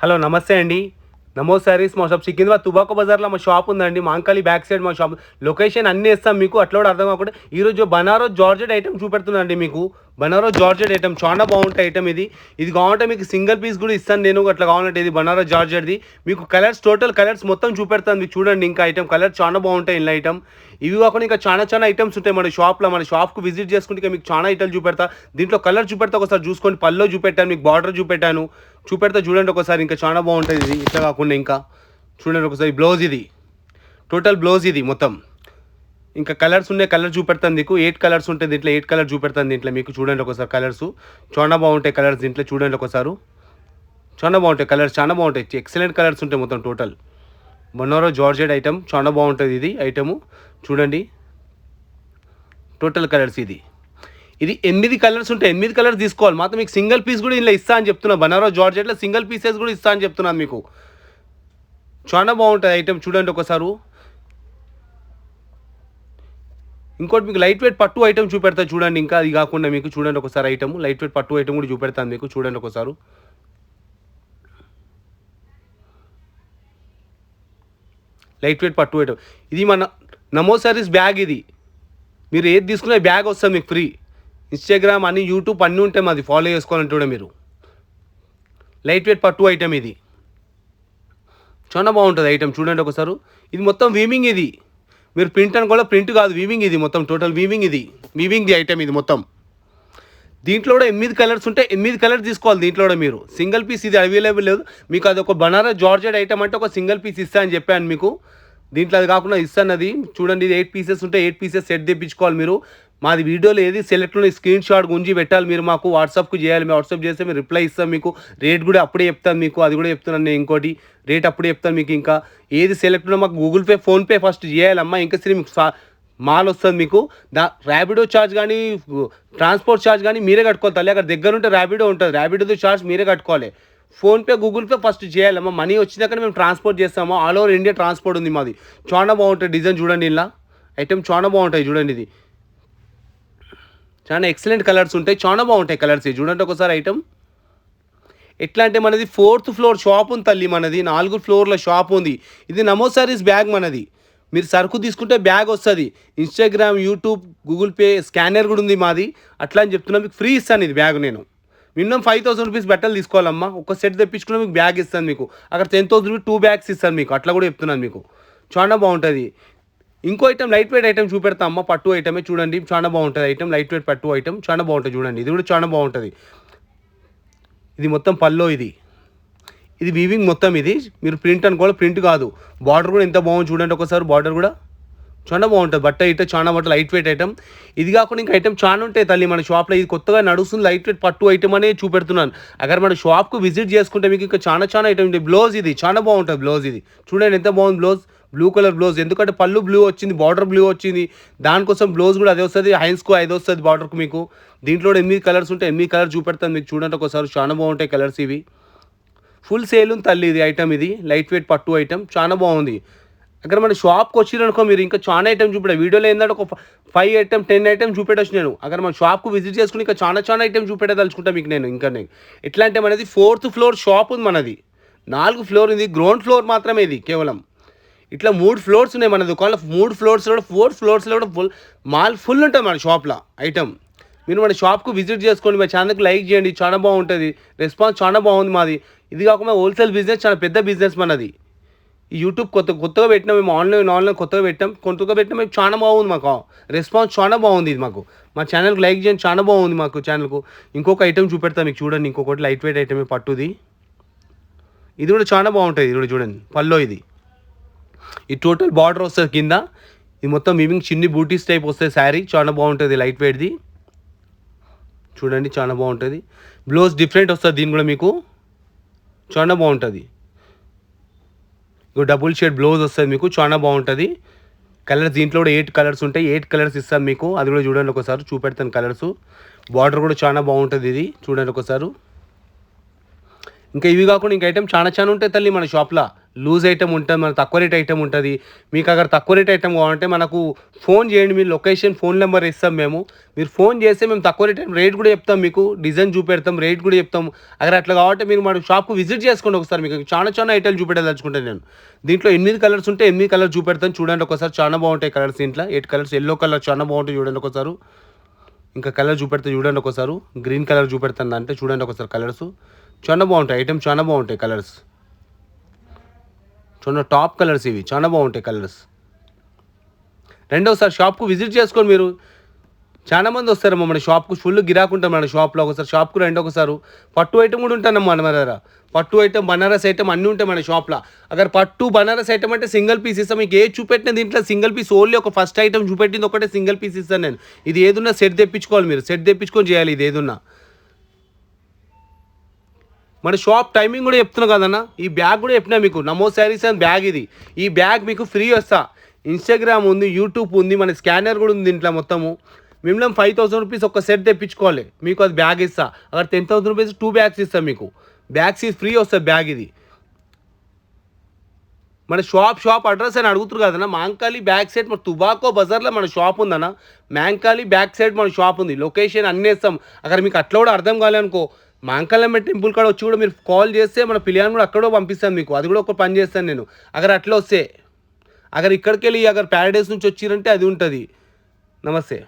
Hello నమస్తే అండి. నమో శారీస్ మా షాప్ సికింద్రాబాద్ తుబాకో బజార్‌లో మా షాప్ ఉందండి. మాంకాళి బ్యాక్ సైడ్ మా షాప్. లొకేషన్ అన్నీ ఇస్తాం మీకు. అట్లా కూడా అర్థం కాకుండా ఈరోజు బనారస్ జార్జెట్ ఐటెమ్ చూపెడుతున్నానండి మీకు. బనారస్ జార్జెట్ ఐటెమ్ చాలా బాగుంటాయి ఐటెమ్ ఇది. ఇది కావాలంటే మీకు సింగిల్ పీస్ కూడా ఇస్తాను నేను. అట్లా కావాలంటే ఇది బనారస్ జార్జెట్‌ది. మీకు కలర్స్ టోటల్ కలర్స్ మొత్తం చూపెడతాను మీకు చూడండి. ఇంకా ఐటెమ్ కలర్స్ చాలా బాగుంటాయి ఇందులో ఐటెమ్. ఇవి కాకుండా ఇంకా చాలా ఐటమ్స్ ఉంటాయి మన షాప్‌లో. మన షాప్‌కు విజిట్ చేసుకుంటే ఇక మీకు చాలా ఐటెమ్స్ చూపెడతా. దీంట్లో కలర్ చూపెడతా ఒకసారి చూసుకోండి. పల్లో చూపెట్టాను, మీకు బార్డర్ చూపెట్టాను. చూపెడతా చూడండి ఒకసారి. ఇంకా చాలా బాగుంటుంది ఇది. ఇట్లా కాకుండా ఇంకా చూడండి ఒకసారి. బ్లౌజ్ ఇది టోటల్ బ్లౌజ్ ఇది మొత్తం. ఇంకా కలర్స్ ఉన్నాయి, కలర్ చూపెడతాను మీకు. 8 కలర్స్ ఉంటాయి దీంట్లో. 8 కలర్ చూపెడతాను దీంట్లో మీకు. చూడండి ఒకసారి కలర్స్ చాలా బాగుంటాయి. కలర్స్ దీంట్లో చూడండి ఒకసారి. చాలా బాగుంటాయి కలర్స్, చాలా బాగుంటాయి. ఎక్సలెంట్ కలర్స్ ఉంటాయి మొత్తం టోటల్. బనారస్ జార్జెట్ ఐటమ్ చాలా బాగుంటుంది ఇది ఐటము. చూడండి టోటల్ కలర్స్ ఇది. ఇది 8 కలర్స్ ఉంటాయి. 8 కలర్స్ తీసుకోవాలి మాత్రం. మీకు సింగిల్ పీస్ కూడా ఇలా ఇస్తా అని చెప్తున్నా. బనారస్ జార్జెట్లో సింగిల్ పీసెస్ కూడా ఇస్తా అని చెప్తున్నాను మీకు. చాలా బాగుంటుంది ఐటమ్ చూడండి ఒకసారి. ఇంకోటి మీకు లైట్ వెయిట్ పట్టు ఐటమ్ చూపెడతా చూడండి. ఇంకా అది కాకుండా మీకు చూడండి ఒకసారి ఐటమ్ లైట్ వెయిట్ పట్టు ఐటమ్ కూడా చూపెడతాను మీకు. చూడండి ఒకసారి. లైట్ వెయిట్ పట్టు ఐటమ్ ఇది మన నమో సారీస్ బ్యాగ్ ఇది. మీరు ఏది తీసుకునే బ్యాగ్ వస్తుంది మీకు ఫ్రీ. ఇన్స్టాగ్రామ్ అని యూట్యూబ్ అన్నీ ఉంటాయి మాది. ఫాలో చేసుకోవాలంటే కూడా మీరు. లైట్ వెయిట్ పట్టు ఐటమ్ ఇది. చాలా బాగుంటుంది ఐటమ్ చూడండి ఒకసారి. ఇది మొత్తం వీవింగ్ ఇది. మీరు ప్రింట్ అనుకోవాలి, ప్రింట్ కాదు వీవింగ్ ఇది మొత్తం టోటల్ వీవింగ్ ఇది. వీవింగ్ ది ఐటమ్ ఇది మొత్తం. దీంట్లో కూడా 8 కలర్స్ ఉంటాయి. 8 కలర్స్ తీసుకోవాలి దీంట్లో కూడా మీరు. సింగిల్ పీస్ ఇది అవైలబుల్ లేదు మీకు. అది ఒక బనారస్ జార్జెట్ ఐటమ్ అంటే ఒక సింగిల్ పీస్ ఇస్తా అని చెప్పాను మీకు. దీంట్లో అది కాకుండా ఇస్తాను అది చూడండి. ఇది 8 పీసెస్ ఉంటాయి. 8 పీసెస్ సెట్ తెప్పించుకోవాలి మీరు. మాది వీడియోలో ఏది సెలెక్ట్లో స్క్రీన్ షాట్ గుంజి పెట్టాలి మీరు. మాకు వాట్సాప్కి చేయాలి. మేము వాట్సాప్ చేస్తే మీరు రిప్లై ఇస్తాం మీకు. రేట్ కూడా అప్పుడే చెప్తాను మీకు. అది కూడా చెప్తున్నాను నేను. ఇంకోటి రేట్ అప్పుడే చెప్తాను మీకు. ఇంకా ఏది సెలెక్ట్లో మాకు గూగుల్ పే ఫోన్పే ఫస్ట్ చేయాలమ్మా. ఇంకా సరే మీకు మాల్ వస్తుంది మీకు. ర్యాపిడో ఛార్జ్ కానీ ట్రాన్స్పోర్ట్ ఛార్జ్ కానీ మీరే కట్టుకోవాలి తల్లి. అక్కడ దగ్గర ఉంటే ర్యాపిడో ఉంటుంది. ర్యాపిడోతో ఛార్జ్ మీరే కట్టుకోవాలి. ఫోన్పే గూగుల్ పే ఫస్ట్ చేయాలమ్మా. మనీ వచ్చినాక మేము ట్రాన్స్పోర్ట్ చేస్తాము. ఆల్ ఓవర్ ఇండియా ట్రాన్స్పోర్ట్ ఉంది మాది. చాలా బాగుంటుంది డిజైన్ చూడండి. ఇలా ఐటమ్ చాలా బాగుంటాయి చూడండి. ఇది చాలా ఎక్సలెంట్ కలర్స్ ఉంటాయి. చాలా బాగుంటాయి కలర్స్ చూడండి ఒకసారి ఐటమ్. ఎట్లా అంటే మనది 4th ఫ్లోర్ షాప్ ఉంది తల్లి మనది. 4 ఫ్లోర్ల షాప్ ఉంది. ఇది నమో సారీస్ బ్యాగ్ మనది. మీరు సరుకు తీసుకుంటే బ్యాగ్ వస్తుంది. Instagram, YouTube, Google pay scanner కూడా ఉంది మాది. అట్లా అని చెప్తున్నా మీకు. ఫ్రీ ఇస్తాను ఇది బ్యాగ్ నేను. మినిమం 5000 రూపీస్ బట్టలు తీసుకోవాలమ్మా. ఒక సెట్ తెప్పించుకున్నా మీకు బ్యాగ్ ఇస్తాను మీకు. అక్కడ 10,000 రూపీస్ 2 బ్యాగ్స్ ఇస్తాను మీకు. అట్లా కూడా చెప్తున్నాను మీకు. చాలా బాగుంటుంది. ఇంకో ఐటమ్ లైట్ వెయిట్ ఐటమ్ చూపెడతా అమ్మ. పట్టు ఐటమే చూడండి. చాలా బాగుంటుంది ఐటమ్. లైట్ వెయిట్ పట్టు ఐటమ్ చాలా బాగుంటుంది చూడండి. ఇది కూడా చాలా బాగుంటుంది. ఇది మొత్తం పల్లో ఇది. ఇది వీవింగ్ మొత్తం ఇది. మీరు ప్రింట్ అనుకోవాలి, ప్రింట్ కాదు. బార్డర్ కూడా ఎంత బాగుంది చూడండి ఒకసారి. బార్డర్ కూడా చాలా బాగుంటుంది. బట్ట ఐటమ్ చాలా బట్ట లైట్ వెయిట్ ఐటమ్. ఇది కాకుండా ఇంకా ఐటమ్ చాలా ఉంటాయి తల్లి మన షాప్లో. ఇది కొత్తగా నడుస్తుంది లైట్ వెయిట్ పట్టు ఐటమ్ అనే చూపెడుతున్నాను. అక్కడ మన షాప్కు విజిట్ చేసుకుంటే మీకు ఇంకా చాలా ఐటమ్ ఉంటాయి. బ్లౌజ్ ఇది చాలా బాగుంటుంది. బ్లౌజ్ ఇది చూడండి ఎంత బాగుంది. Blouse blue colour blouse. ఎందుకంటే పళ్ళు బ్లూ వచ్చింది, బార్డర్ బ్లూ వచ్చింది. దానికోసం బ్లౌజ్ కూడా అదే వస్తుంది. హైన్స్కు 5 వస్తుంది బార్డర్కు మీకు. దీంట్లో కూడా 8 కలర్స్ ఉంటాయి. 8 కలర్స్ చూపెడతాను మీకు చూడండి ఒకసారి. చాలా బాగుంటాయి కలర్స్ ఇవి. ఫుల్ సేల్ ఉంది తల్లి ఇది ఐటమ్. ఇది లైట్ వెయిట్ పట్టు ఐటమ్ చాలా బాగుంది. అక్కడ మన షాప్కి వచ్చిరనుకో మీరు ఇంకా చాలా ఐటమ్ చూపెట్టా. వీడియోలో ఏంటంటే ఒక 5 ఐటమ్ 10 ఐటమ్ చూపెట్టచ్చు నేను. అక్కడ మన షాప్కు విజిట్ చేసుకుని ఇంకా చాలా ఐటమ్ చూపెట్టదలుచుకుంటా మీకు నేను. ఇంకా నేను ఎట్లా అంటే మనది 4th ఫ్లోర్ షాప్ ఉంది మనది. 4 ఫ్లోర్ ఉంది. గ్రౌండ్ ఫ్లోర్ మాత్రమే ఇది కేవలం. ఇట్లా 3 ఫ్లోర్స్ ఉన్నాయి మన దుకాణంలో. 3 ఫ్లోర్స్లో కూడా 4 ఫ్లోర్స్లో కూడా మాల్ ఫుల్ ఉంటుంది మన షాప్లో ఐటమ్. మీరు మన షాప్కు విజిట్ చేసుకోండి. మా ఛానల్కి లైక్ చేయండి. చాలా బాగుంటుంది. రెస్పాన్స్ చాలా బాగుంది మాది. ఇది కాకుండా హోల్సేల్ బిజినెస్ చాలా పెద్ద బిజినెస్ మనది. ఈ యూట్యూబ్ కొత్తగా పెట్టినాం మేము. ఆన్లైన్ కొత్తగా పెట్టాం మేము. చాలా బాగుంది మాకు. రెస్పాన్స్ చాలా బాగుంది ఇది మాకు. మా ఛానల్కి లైక్ చేయండి. చాలా బాగుంది మాకు ఛానల్కు. ఇంకొక ఐటమ్ చూపెడతాను మీకు చూడండి. ఇంకొకటి లైట్ వెయిట్ ఐటమే పట్టుది. ఇది కూడా చాలా బాగుంటుంది. ఇది కూడా చూడండి పల్లో ఇది. ఈ టోటల్ బార్డర్ వస్తుంది కింద. ఇది మొత్తం వీవింగ్ చిన్ని బూటీస్ టైప్ వస్తుంది శారీ. చాలా బాగుంటుంది లైట్ వెయిట్ది చూడండి. చాలా బాగుంటుంది. బ్లౌజ్ డిఫరెంట్ వస్తుంది దీని కూడా మీకు. చాలా బాగుంటుంది. డబుల్ షేడ్ బ్లౌజ్ వస్తుంది మీకు. చాలా బాగుంటుంది. కలర్స్ దీంట్లో కూడా 8 కలర్స్ ఉంటాయి. 8 కలర్స్ ఇస్తాను మీకు. అది కూడా చూడండి ఒకసారి. చూపెడతాను కలర్స్. బార్డర్ కూడా చాలా బాగుంటుంది ఇది చూడండి ఒకసారి. ఇంకా ఇవి కాకుండా ఇంకా ఐటమ్ చాలా ఉంటాయి తల్లి మన షాప్లో. లూజ్ ఐటమ్ ఉంటుంది, మన తక్కువ రేట్ ఐటమ్ ఉంటుంది. మీకు అगर తక్కువ రేట్ ఐటమ్ కావాలంటే మనకు ఫోన్ చేయండి, మీ లొకేషన్ ఫోన్ నెంబర్ ఇస్తాం మేము. మీరు ఫోన్ చేస్తే మేము తక్కువ రేట్ కూడా చెప్తాం, మీకు డిజైన్ చూపెడతాం, రేట్ కూడా చెప్తాం. అगर అట్లా కావాలంటే మీరు మన షాప్కు విజిట్ చేసుకోండి ఒకసారి. మీకు చాలా ఐటమ్లు చూపెట్టదలుచుకుంటాను నేను. దీంట్లో 8 కలర్స్ ఉంటే 8 కలర్స్ చూపెడతాను చూడండి ఒకసారి. చాలా బాగుంటాయి కలర్స్ దీంట్లో. 8 కలర్స్. ఎల్లో కలర్ చాలా బాగుంటాయి చూడండి ఒకసారి. ఇంకా కలర్ చూపెడతా చూడండి ఒకసారి. గ్రీన్ కలర్ చూపెడతాను అంటే చూడండి ఒకసారి. కలర్స్ చాలా బాగుంటాయి, ఐటమ్ చాలా బాగుంటాయి కలర్స్. చూడండి టాప్ కలర్స్ ఇవి, చాలా బాగుంటాయి కలర్స్. రెండోసారి షాప్కు విజిట్ చేసుకొని మీరు. చాలా మంది వస్తారమ్మా మన షాప్కు, ఫుల్ గిరాకు ఉంటాం మన షాప్లో. ఒకసారి షాప్కు రండి ఒకసారి. పట్టు ఐటమ్ కూడా ఉంటానమ్మా మన దగ్గర. పట్టు ఐటమ్, బనారస్ ఐటమ్ అన్నీ ఉంటాయి మన షాప్లో. అगर పట్టు బనారస్ ఐటమ్ అంటే సింగిల్ పీస్ ఇస్తాం. మీకు ఏది చూపెట్టిన దీంట్లో సింగిల్ పీస్, ఓన్లీ ఒక ఫస్ట్ ఐటమ్ చూపెట్టింది ఒకటే సింగిల్ పీస్ ఇస్తాను నేను. ఇది ఏదున్నా సెట్ తెప్పించుకోవాలి మీరు, సెట్ తెప్పించుకొని చేయాలి ఇది ఏదున్నా. మన షాప్ టైమింగ్ కూడా చెప్తున్నా కదన్నా. ఈ బ్యాగ్ కూడా చెప్పినా మీకు, నమో శారీస్ అని బ్యాగ్ ఇది. ఈ బ్యాగ్ మీకు ఫ్రీ వస్తా. ఇన్స్టాగ్రామ్ ఉంది, యూట్యూబ్ ఉంది, మన స్కానర్ కూడా ఉంది దీంట్లో మొత్తము. మినిమం 5000 రూపీస్ ఒక సెట్ తెప్పించుకోవాలి, మీకు అది బ్యాగ్ ఇస్తా. అక్కడ 10,000 రూపీస్ 2 బ్యాగ్స్ ఇస్తాం మీకు. బ్యాగ్స్ ఫ్రీ వస్తుంది బ్యాగ్ ఇది. మన షాప్ అడ్రస్ అని అడుగుతారు కదన్నా. మాంకాళి బ్యాక్ సైడ్ మన తుబాకో బజార్లో మన షాప్ ఉందన్న. మాంకాళి బ్యాక్ సైడ్ మన షాప్ ఉంది. లొకేషన్ అన్నీ ఇస్తాం. అక్కడ మీకు అట్లా కూడా అర్థం కాలేనుకో, మాంకాళమ్మ టెంపుల్ కాడ వచ్చి కూడా మీరు కాల్ చేస్తే మన పిల్లలను కూడా అక్కడ పంపిస్తాను మీకు. అది కూడా ఒక పని చేస్తాను నేను. అगर అట్లా వస్తే, అगर ఇక్కడికి వెళ్ళి అगर ప్యారడైస్ నుంచి వచ్చిరంటే అది ఉంటుంది. నమస్తే.